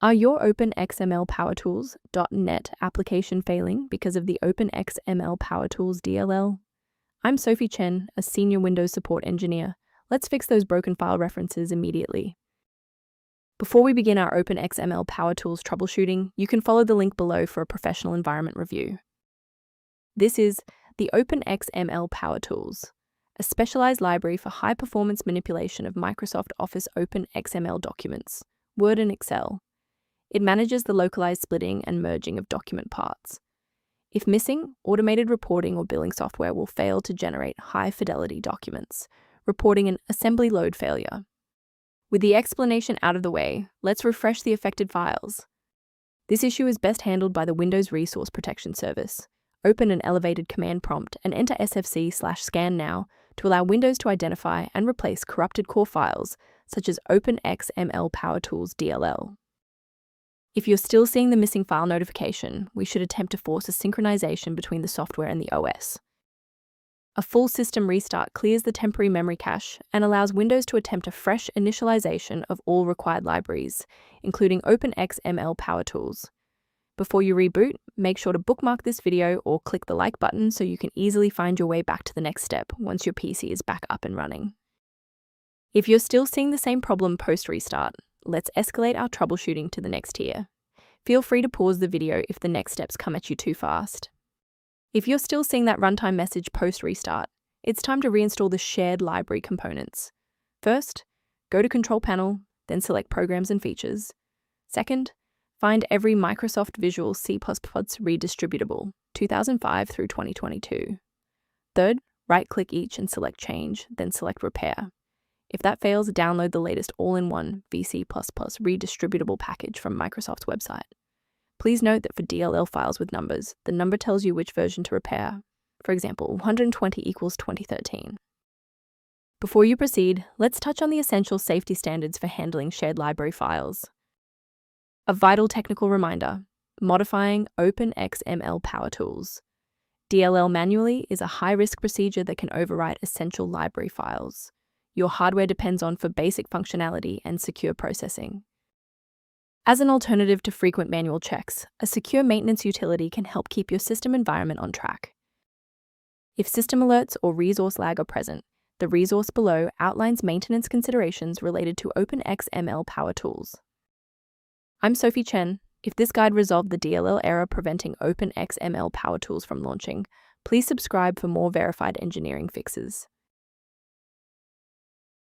Are your Open XML PowerTools.NET application failing because of the Open XML PowerTools DLL? I'm Sophie Chen, a senior Windows support engineer. Let's fix those broken file references immediately. Before we begin our Open XML PowerTools troubleshooting, you can follow the link below for a professional environment review. This is the Open XML PowerTools, a specialized library for high-performance manipulation of Microsoft Office Open XML documents, Word and Excel. It manages the localized splitting and merging of document parts. If missing, automated reporting or billing software will fail to generate high-fidelity documents, reporting an assembly load failure. With the explanation out of the way, let's refresh the affected files. This issue is best handled by the Windows Resource Protection Service. Open an elevated command prompt and enter sfc/scan now to allow Windows to identify and replace corrupted core files such as Open XML PowerTools DLL. If you're still seeing the missing file notification, we should attempt to force a synchronization between the software and the OS. A full system restart clears the temporary memory cache and allows Windows to attempt a fresh initialization of all required libraries, including Open XML PowerTools. Before you reboot, make sure to bookmark this video or click the like button so you can easily find your way back to the next step once your PC is back up and running. If you're still seeing the same problem post-restart, let's escalate our troubleshooting to the next tier. Feel free to pause the video if the next steps come at you too fast. If you're still seeing that runtime message post-restart, it's time to reinstall the shared library components. First, go to Control Panel, then select Programs and Features. Second, find every Microsoft Visual C++ redistributable, 2005 through 2022. Third, right-click each and select Change, then select Repair. If that fails, download the latest all-in-one VC++ redistributable package from Microsoft's website. Please note that for DLL files with numbers, the number tells you which version to repair. For example, 120 equals 2013. Before you proceed, let's touch on the essential safety standards for handling shared library files. A vital technical reminder: modifying Open XML PowerTools. DLL manually is a high-risk procedure that can overwrite essential library files. Your hardware depends on for basic functionality and secure processing. As an alternative to frequent manual checks, a secure maintenance utility can help keep your system environment on track. If system alerts or resource lag are present, the resource below outlines maintenance considerations related to Open XML PowerTools. I'm Sophie Chen. If this guide resolved the DLL error preventing Open XML PowerTools from launching, please subscribe for more verified engineering fixes.